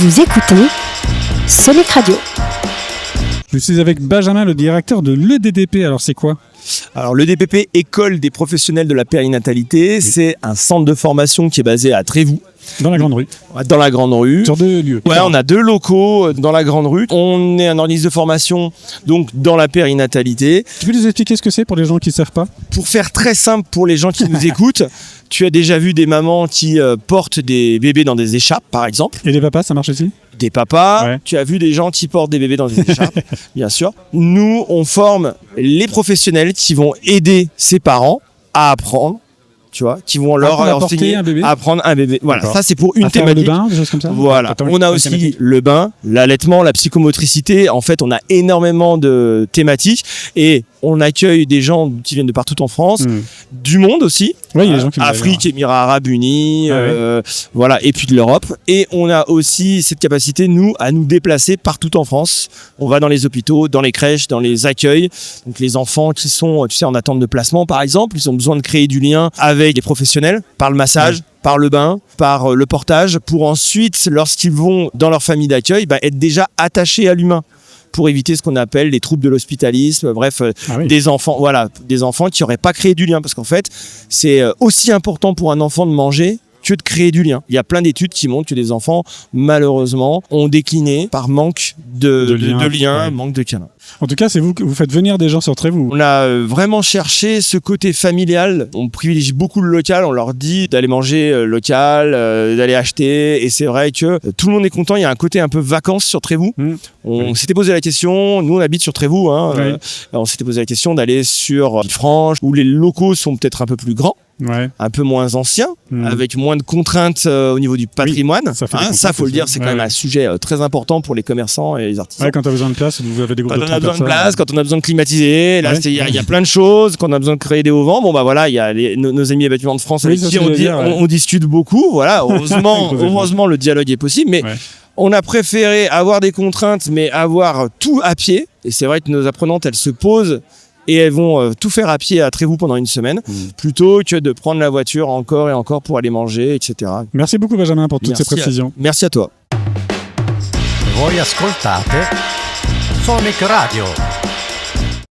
Vous écoutez Sonic Radio. Je suis avec Benjamin, le directeur de l'EDDP. Alors c'est quoi ? Alors l'EDPP, École des professionnels de la périnatalité, c'est un centre de formation qui est basé à Trévoux. Dans la Grande Rue. Dans la Grande Rue. Sur 2 lieux. Ouais, on a 2 locaux dans la Grande Rue. On est un organisme de formation donc dans la périnatalité. Tu peux nous expliquer ce que c'est pour les gens qui ne savent pas ? Pour faire très simple pour les gens qui nous écoutent, tu as déjà vu des mamans qui portent des bébés dans des écharpes, par exemple. Et les papas, ça marche aussi ? Des papas, Ouais. Tu as vu des gens qui portent des bébés dans des écharpes, bien sûr. Nous, on forme les professionnels qui vont aider ces parents à apprendre, tu vois, qui vont leur Apprendre à porter enseigner un bébé. à apprendre un bébé. Voilà, D'accord. ça c'est pour une à faire le thématique. bain, des choses comme ça ? Voilà, Attends, on a une aussi thématique. le bain, l'allaitement, la psychomotricité. En fait, on a énormément de thématiques et on accueille des gens qui viennent de partout en France, du monde aussi. Oui, il y a des gens qui nous Afrique, avaient- Émirats Arabes Unis, Ah voilà, et puis de l'Europe. Et on a aussi cette capacité, nous, à nous déplacer partout en France. On va dans les hôpitaux, dans les crèches, dans les accueils. Donc les enfants qui sont, tu sais, en attente de placement, par exemple, ils ont besoin de créer du lien avec les professionnels, par le massage, par le bain, par le portage, pour ensuite, lorsqu'ils vont dans leur famille d'accueil, être déjà attachés à l'humain, pour éviter ce qu'on appelle les troubles de l'hospitalisme, bref, Ah oui. des enfants qui n'auraient pas créé du lien, parce qu'en fait, c'est aussi important pour un enfant de manger que de créer du lien. Il y a plein d'études qui montrent que des enfants, malheureusement, ont décliné par manque de lien, ouais. manque de câlin. En tout cas, c'est vous que vous faites venir des gens sur Trévoux. On a vraiment cherché ce côté familial. On privilégie beaucoup le local. On leur dit d'aller manger local, d'aller acheter. Et c'est vrai que tout le monde est content. Il y a un côté un peu vacances sur Trévoux. On s'était posé la question. Nous, on habite sur Trévoux. Oui. On s'était posé la question d'aller sur Villefranche, où les locaux sont peut-être un peu plus grands, Ouais. un peu moins anciens, avec moins de contraintes au niveau du patrimoine. ça fait des Ça, contraintes faut le dire, aussi. c'est quand Ouais, même ouais. un sujet très important pour les commerçants et les artisans. Ouais, quand tu as besoin de place, vous avez des groupes Quand de on 30 a besoin de personnes. place, quand on a besoin de climatiser, là Ouais. il y a plein de choses, quand on a besoin de créer des auvents, voilà, il y a nos amis des bâtiments de France Oui, avec ça, qui c'est dire, ouais. on discute beaucoup, voilà, heureusement le dialogue est possible, mais Ouais. on a préféré avoir des contraintes, mais avoir tout à pied, et c'est vrai que nos apprenantes, elles se posent et elles vont tout faire à pied à Trévoux pendant une semaine, plutôt que de prendre la voiture encore et encore pour aller manger, etc. Merci beaucoup, Benjamin, pour toutes ces précisions. Merci à toi. Voi ascoltate Sonic Radio.